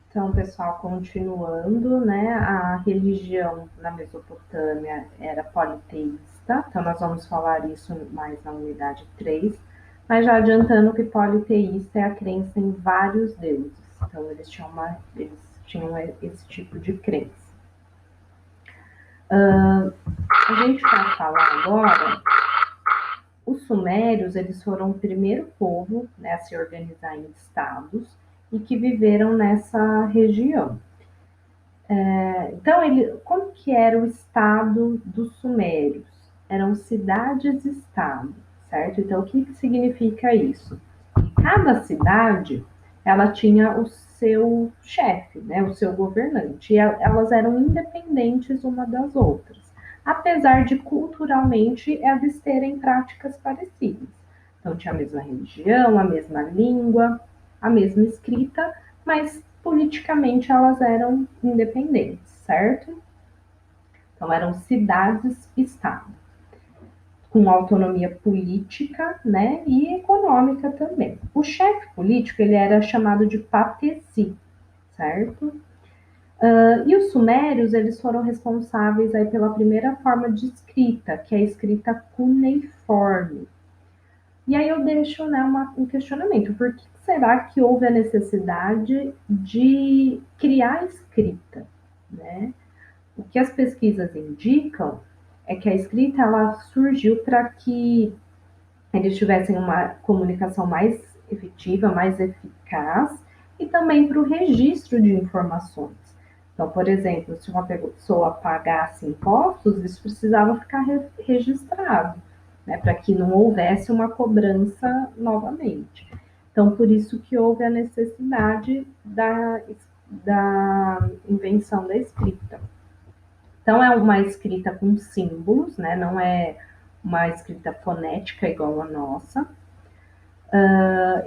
Então, pessoal, continuando, né, a religião na Mesopotâmia era politeísta, então nós vamos falar isso mais na unidade 3, mas já adiantando que politeísta é a crença em vários deuses, então eles tinham esse tipo de crença. A gente vai falar agora, os sumérios, eles foram o primeiro povo, né, a se organizar em estados e que viveram nessa região. Então, como que era o estado dos sumérios? Eram cidades-estado, certo? Então, o que significa isso? Cada cidade, ela tinha o seu chefe, né, o seu governante, e elas eram independentes uma das outras, apesar de culturalmente elas terem práticas parecidas. Então, tinha a mesma religião, a mesma língua, a mesma escrita, mas politicamente elas eram independentes, certo? Então, eram cidades-estado, com autonomia política, né, e econômica também. O chefe político, ele era chamado de patesi, certo? E os sumérios, eles foram responsáveis aí pela primeira forma de escrita, que é a escrita cuneiforme. E aí eu deixo, né, um questionamento: por que será que houve a necessidade de criar a escrita, né? O que as pesquisas indicam é que a escrita ela surgiu para que eles tivessem uma comunicação mais efetiva, mais eficaz, e também para o registro de informações. Então, por exemplo, se uma pessoa pagasse impostos, isso precisava ficar registrado, né, para que não houvesse uma cobrança novamente. Então, por isso que houve a necessidade da invenção da escrita. Então, é uma escrita com símbolos, né? Não é uma escrita fonética igual a nossa.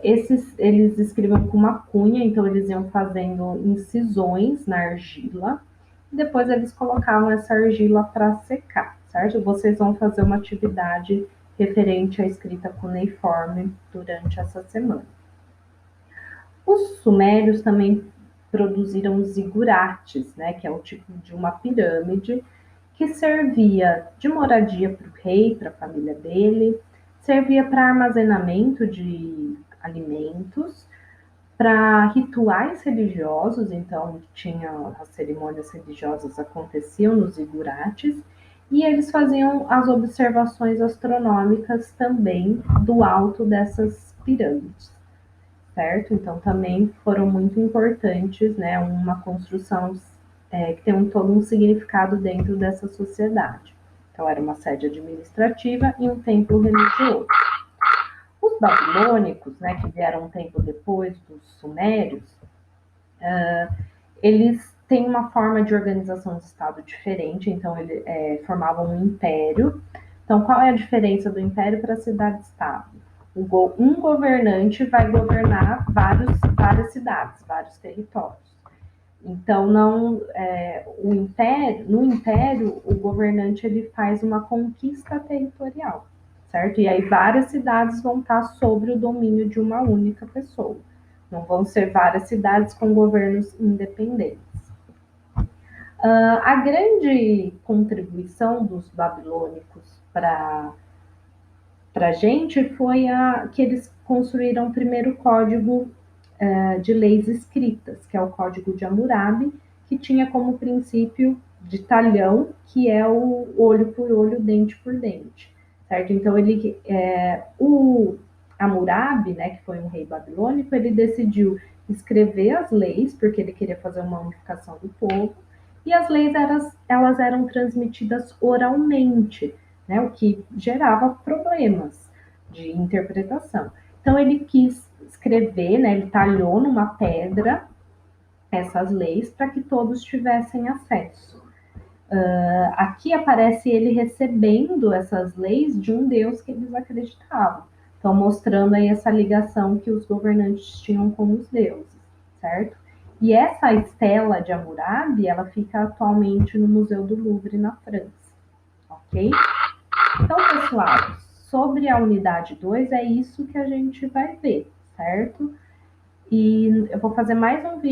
Eles escreviam com uma cunha, então eles iam fazendo incisões na argila, e depois eles colocavam essa argila para secar, certo? Vocês vão fazer uma atividade referente à escrita cuneiforme durante essa semana. Os sumérios também produziram zigurates, né, que é o tipo de uma pirâmide que servia de moradia para o rei, para a família dele, servia para armazenamento de alimentos, para rituais religiosos, então tinha as cerimônias religiosas aconteciam nos zigurates, e eles faziam as observações astronômicas também do alto dessas pirâmides, certo? Então também foram muito importantes, né? Uma construção que tem todo um significado dentro dessa sociedade. Então era uma sede administrativa e um templo religioso. Os babilônicos, né, que vieram um tempo depois dos sumérios, eles têm uma forma de organização de Estado diferente, então eles formavam um império. Então, qual é a diferença do império para a cidade-estado? Um governante vai governar várias cidades, vários territórios. Então, não, no império, o governante ele faz uma conquista territorial, certo? E aí várias cidades vão estar sobre o domínio de uma única pessoa. Não vão ser várias cidades com governos independentes. A grande contribuição dos babilônicos para a gente foi que eles construíram o primeiro código de leis escritas, que é o Código de Hammurabi, que tinha como princípio de talhão, que é o olho por olho, dente por dente, certo? Então o Hammurabi, né, que foi um rei babilônico, ele decidiu escrever as leis, porque ele queria fazer uma unificação do povo, e as leis elas eram transmitidas oralmente, né, o que gerava problemas de interpretação. Então ele quis escrever, né, ele talhou numa pedra essas leis para que todos tivessem acesso. Aqui aparece ele recebendo essas leis de um Deus que eles acreditavam. Então, mostrando aí essa ligação que os governantes tinham com os deuses, certo? E essa estela de Hammurabi, ela fica atualmente no Museu do Louvre, na França, ok? Então, pessoal, sobre a unidade 2, é isso que a gente vai ver, certo? E eu vou fazer mais um vídeo